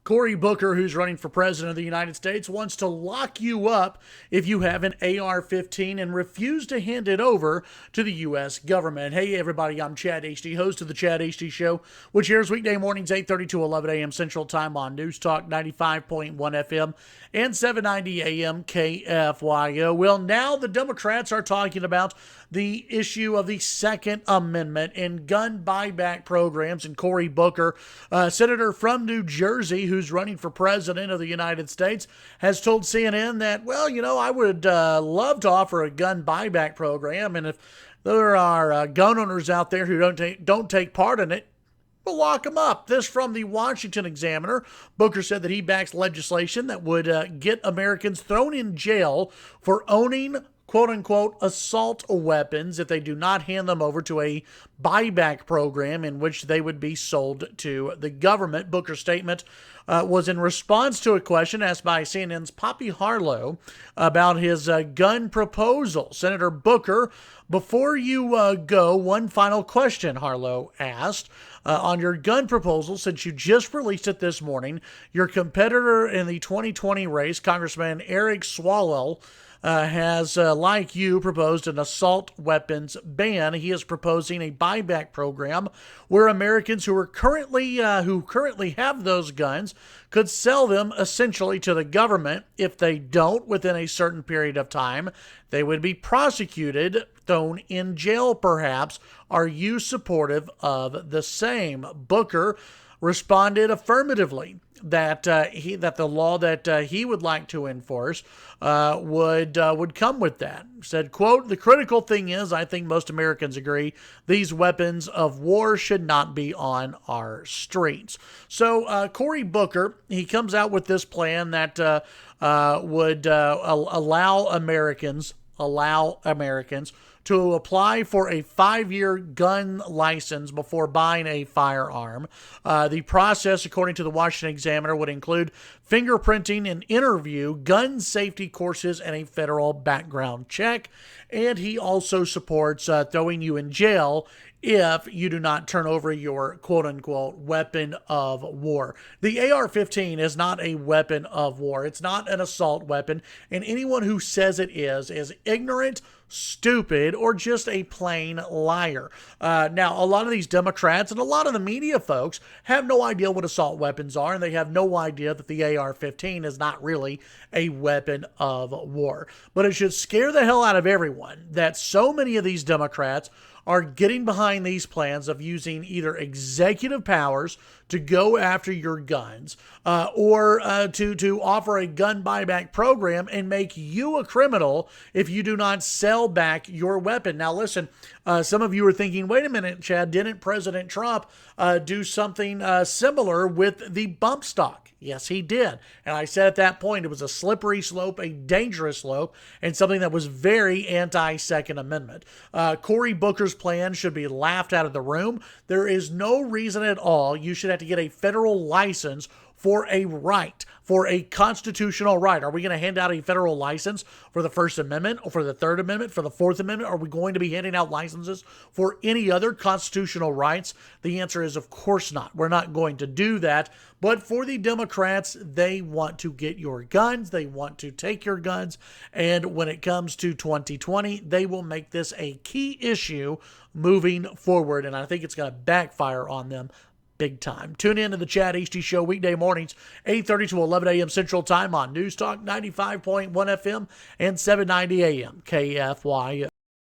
Cory Booker, who's running for president of the United States, wants to lock you up if you have an AR-15 and refuse to hand it over to the U.S. government. Hey, everybody, I'm Chad Hasty, host of the Chad Hasty Show, which airs weekday mornings 8:30 to 11 a.m. Central Time on News Talk 95.1 FM and 790 a.m. KFYO. Well, now the Democrats are talking about the issue of the Second Amendment and gun buyback programs. And Cory Booker, senator from New Jersey, who's running for president of the United States, has told CNN that, well, I would love to offer a gun buyback program. And if there are gun owners out there who don't take part in it, we'll lock them up. This from the Washington Examiner. Booker said that he backs legislation that would get Americans thrown in jail for owning quote-unquote assault weapons if they do not hand them over to a buyback program in which they would be sold to the government. Booker's statement was in response to a question asked by CNN's Poppy Harlow about his gun proposal. Senator Booker, before you go, one final question, Harlow asked. On your gun proposal, since you just released it this morning, your competitor in the 2020 race, Congressman Eric Swalwell, has, like you, proposed an assault weapons ban. He is proposing a buyback program where Americans who currently have those guns could sell them essentially to the government. If they don't within a certain period of time, they would be prosecuted, thrown in jail perhaps. Are you supportive of the same? Booker responded affirmatively that the law that he would like to enforce would come with that. Said, quote, "The critical thing is, I think most Americans agree, these weapons of war should not be on our streets." So Cory Booker, he comes out with this plan that would allow Americans to apply for a 5-year gun license before buying a firearm. The process, according to the Washington Examiner, would include fingerprinting, an interview, gun safety courses, and a federal background check. And he also supports throwing you in jail if you do not turn over your quote-unquote weapon of war. The AR-15 is not a weapon of war. It's not an assault weapon, and anyone who says it is ignorant, stupid, or just a plain liar. Now, a lot of these Democrats and a lot of the media folks have no idea what assault weapons are, and they have no idea that the AR-15 is not really a weapon of war. But it should scare the hell out of everyone that so many of these Democrats are getting behind these plans of using either executive powers to go after your guns or to offer a gun buyback program and make you a criminal if you do not sell back your weapon. Now, listen, some of you are thinking, wait a minute, Chad, didn't President Trump do something similar with the bump stock? Yes, he did. And I said at that point it was a slippery slope, a dangerous slope, and something that was very anti-Second Amendment. Cory Booker's plan should be laughed out of the room. There is no reason at all you should have to get a federal license for a right, for a constitutional right. Are we going to hand out a federal license for the First Amendment or for the Third Amendment, for the Fourth Amendment? Are we going to be handing out licenses for any other constitutional rights? The answer is, of course not. We're not going to do that. But for the Democrats, they want to get your guns. They want to take your guns. And when it comes to 2020, they will make this a key issue moving forward. And I think it's going to backfire on them big time. Tune in to the Chad Hasty Show weekday mornings, 8:30 to 11 a.m. Central Time on News Talk 95.1 FM and 790 a.m. KFYO.